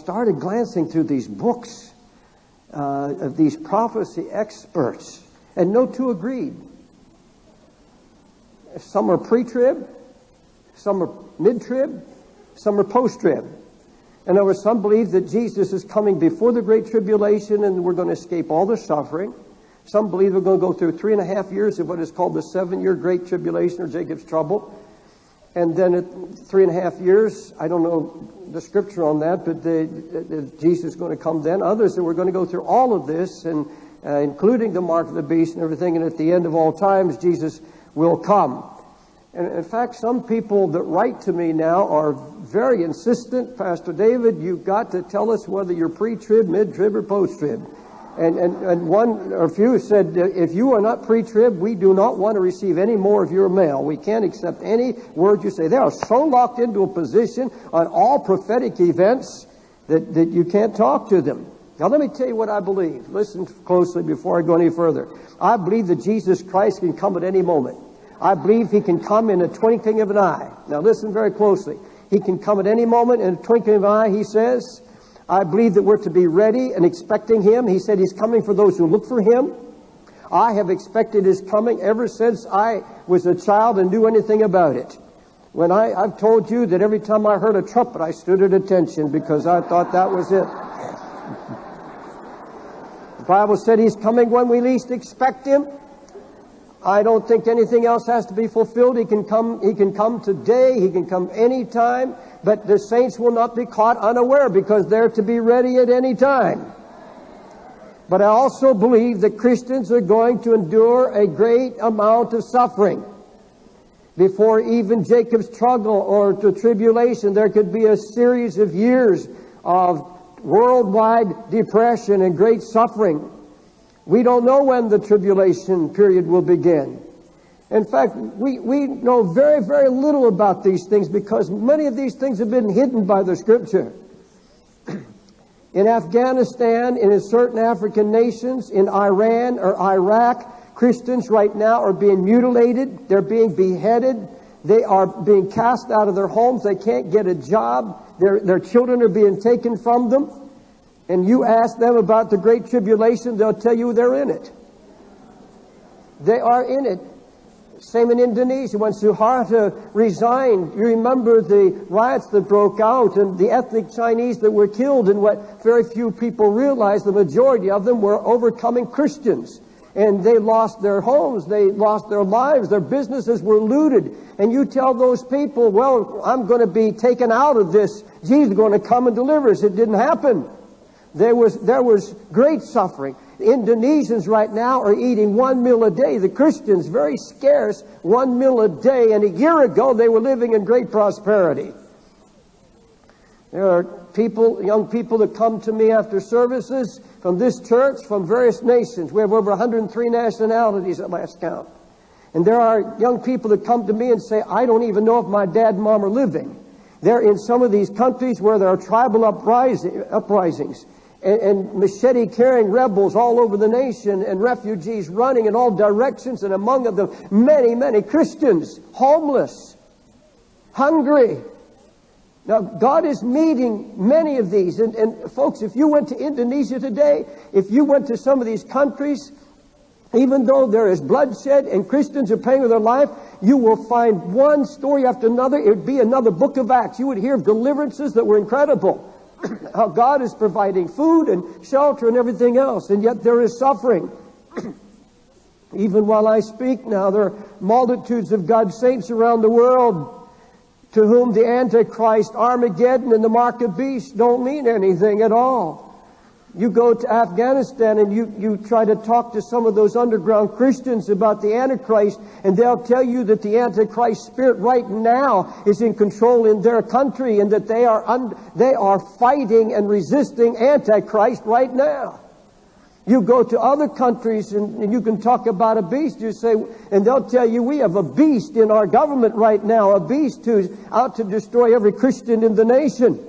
started glancing through these books of these prophecy experts, and no two agreed. Some are pre-trib, some are mid-trib, some are post-trib. In other words, some believe that Jesus is coming before the Great Tribulation and we're going to escape all the suffering. Some believe we're going to go through 3.5 years of what is called the 7-year Great Tribulation or Jacob's Trouble. And then at 3.5 years, I don't know the scripture on that, but Jesus is going to come then. Others that we're going to go through all of this, and including the mark of the beast and everything, and at the end of all times, Jesus will come. And in fact, some people that write to me now are very insistent. Pastor David, you've got to tell us whether you're pre-trib, mid-trib, or post-trib. And one or few said, if you are not pre-trib, we do not want to receive any more of your mail. We can't accept any word you say. They are so locked into a position on all prophetic events that you can't talk to them. Now let me tell you what I believe. Listen closely before I go any further. I believe that Jesus Christ can come at any moment. I believe he can come in a twinkling of an eye. Now listen very closely. He can come at any moment in a twinkling of an eye, he says. I believe that we're to be ready and expecting him. He said he's coming for those who look for him. I have expected his coming ever since I was a child and knew anything about it. When I've told you that every time I heard a trumpet, I stood at attention because I thought that was it. The Bible said he's coming when we least expect him. I don't think anything else has to be fulfilled. He can come today. He can come anytime. But the saints will not be caught unaware because they're to be ready at any time. But I also believe that Christians are going to endure a great amount of suffering. Before even Jacob's struggle or the tribulation, there could be a series of years of worldwide depression and great suffering. We don't know when the tribulation period will begin. In fact, we know very, very little about these things because many of these things have been hidden by the Scripture. In Afghanistan, in certain African nations, in Iran or Iraq, Christians right now are being mutilated. They're being beheaded. They are being cast out of their homes. They can't get a job. Their children are being taken from them. And you ask them about the Great Tribulation, they'll tell you they're in it. They are in it. Same in Indonesia. When Suharto resigned, you remember the riots that broke out and the ethnic Chinese that were killed, and what very few people realized, the majority of them were overcoming Christians. And they lost their homes, they lost their lives, their businesses were looted. And you tell those people, well, I'm going to be taken out of this. Jesus is going to come and deliver us. It didn't happen. There was great suffering. The Indonesians right now are eating 1 meal a day. The Christians, very scarce, 1 meal a day. And a year ago, they were living in great prosperity. There are people, young people that come to me after services from this church, from various nations. We have over 103 nationalities at last count. And there are young people that come to me and say, I don't even know if my dad and mom are living. They're in some of these countries where there are tribal uprisings. And machete-carrying rebels all over the nation, and refugees running in all directions, and among them many, many Christians, homeless, hungry. Now, God is meeting many of these. And folks, if you went to Indonesia today, if you went to some of these countries, even though there is bloodshed and Christians are paying with their life, you will find one story after another. It would be another book of Acts. You would hear of deliverances that were incredible. How God is providing food and shelter and everything else, and yet there is suffering. Even while I speak now, there are multitudes of God's saints around the world to whom the Antichrist, Armageddon, and the mark of beast don't mean anything at all. You go to Afghanistan and you try to talk to some of those underground Christians about the Antichrist, and they'll tell you that the Antichrist spirit right now is in control in their country, and that they are fighting and resisting Antichrist right now. You go to other countries and you can talk about a beast. You say, and they'll tell you, we have a beast in our government right now, a beast who's out to destroy every Christian in the nation.